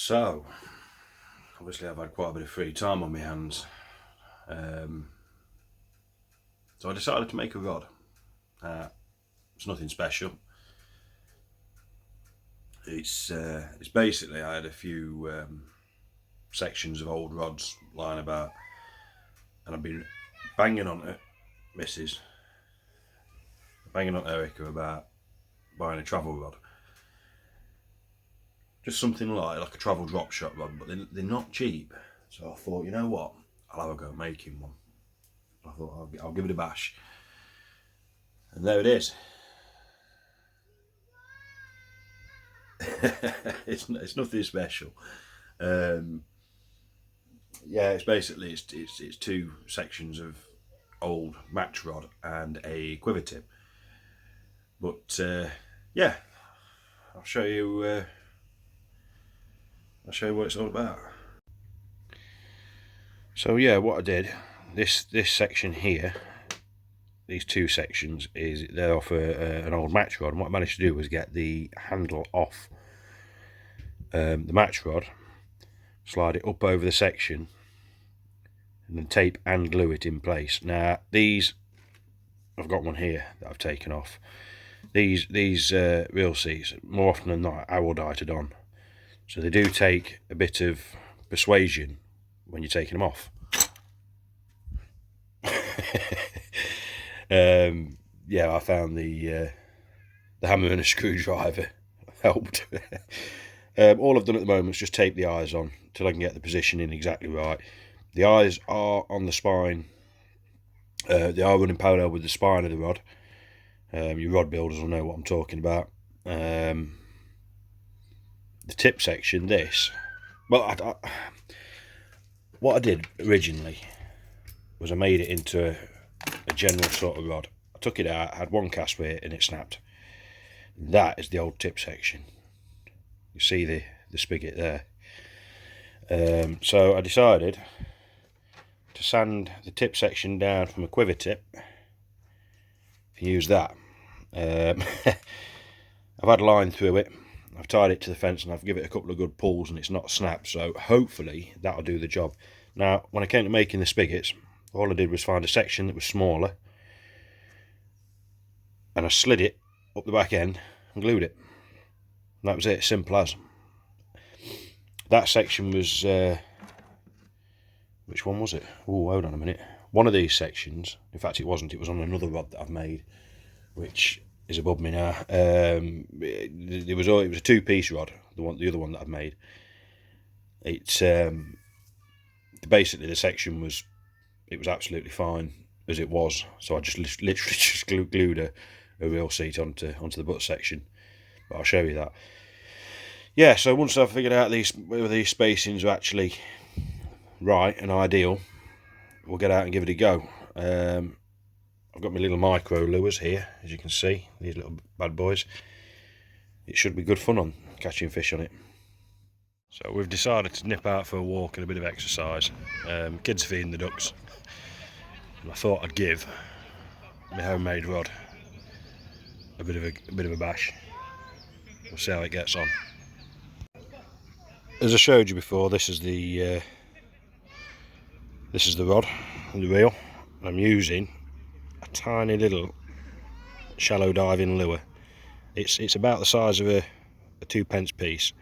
So, obviously I've had quite a bit of free time on my hands. So I decided to make a rod. It's nothing special. It's basically, I had a few sections of old rods lying about, and I've been banging on it, banging on Erica about buying a travel rod. Just something like a travel drop shot rod, but they're not cheap. So I thought, you know what, I'll have a go making one. I thought I'll give it a bash. And there it is. it's nothing special. Yeah, it's basically it's two sections of old match rod and a quiver tip. But yeah, I'll show you. I'll show you what it's all about. So yeah, what I did, this section here, these two sections, is they're off an old match rod, and what I managed to do was get the handle off the match rod, slide it up over the section, and then tape and glue it in place. Now these, I've got one here that I've taken off. These reel seats, more often than not, awodited on, so they do take a bit of persuasion when you're taking them off. Yeah, I found the hammer and a screwdriver helped. All I've done at the moment is just tape the eyes on till I can get the positioning exactly right. The eyes are on the spine. They are running parallel with the spine of the rod. Your rod builders will know what I'm talking about. The tip section, what I did originally was I made it into a general sort of rod. I took it out, had one cast with it, and it snapped. That is the old tip section. You see the spigot there. So I decided to sand the tip section down from a quiver tip and use that. I've had a line through it, I've tied it to the fence, and I've given it a couple of good pulls, and it's not snapped, so hopefully that'll do the job. Now when I came to making the spigots, all I did was find a section that was smaller, and I slid it up the back end and glued it. And that was it, simple as. That section was, which one was it? Oh, hold on a minute. One of these sections, in fact it wasn't, it was on another rod that I've made, which is above me now. It was a two-piece rod, the other one that I've made. It's basically the section was, it was absolutely fine as it was, so I just literally just glued a reel seat onto the butt section. But I'll show you that. Yeah, so once I've figured out whether these spacings are actually right and ideal, we'll get out and give it a go. I've got my little micro lures here, as you can see, these little bad boys. It should be good fun on catching fish on it. So we've decided to nip out for a walk and a bit of exercise. Kids are feeding the ducks, and I thought I'd give my homemade rod a bit of a bash. We'll see how it gets on. As I showed you before, this is the rod and the reel. I'm using a tiny little shallow diving lure. It's about the size of a 2p piece.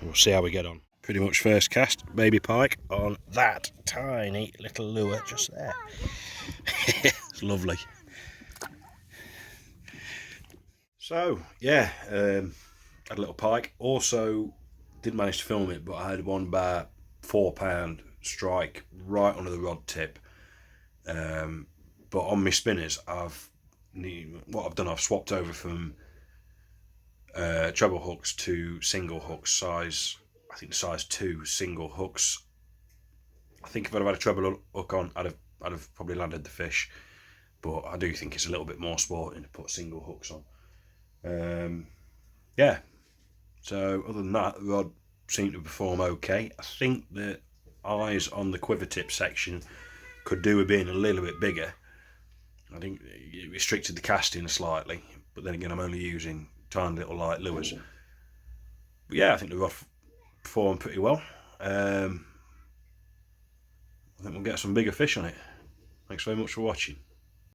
We'll see how we get on. Pretty much first cast, baby pike on that tiny little lure just there. It's lovely. So yeah, had a little pike. Also did manage to film it, but I had one about £4 strike right under the rod tip. But on my spinners, I've swapped over from treble hooks to single hooks, size 2 single hooks. I think if I'd have had a treble hook on, I'd have probably landed the fish, but I do think it's a little bit more sporting to put single hooks on. Yeah, so other than that, the rod seemed to perform okay. I think the eyes on the quiver tip section could do with being a little bit bigger. I think it restricted the casting slightly, but then again I'm only using tiny little light lures. But yeah, I think the rod performed pretty well. I think we'll get some bigger fish on it. Thanks very much for watching.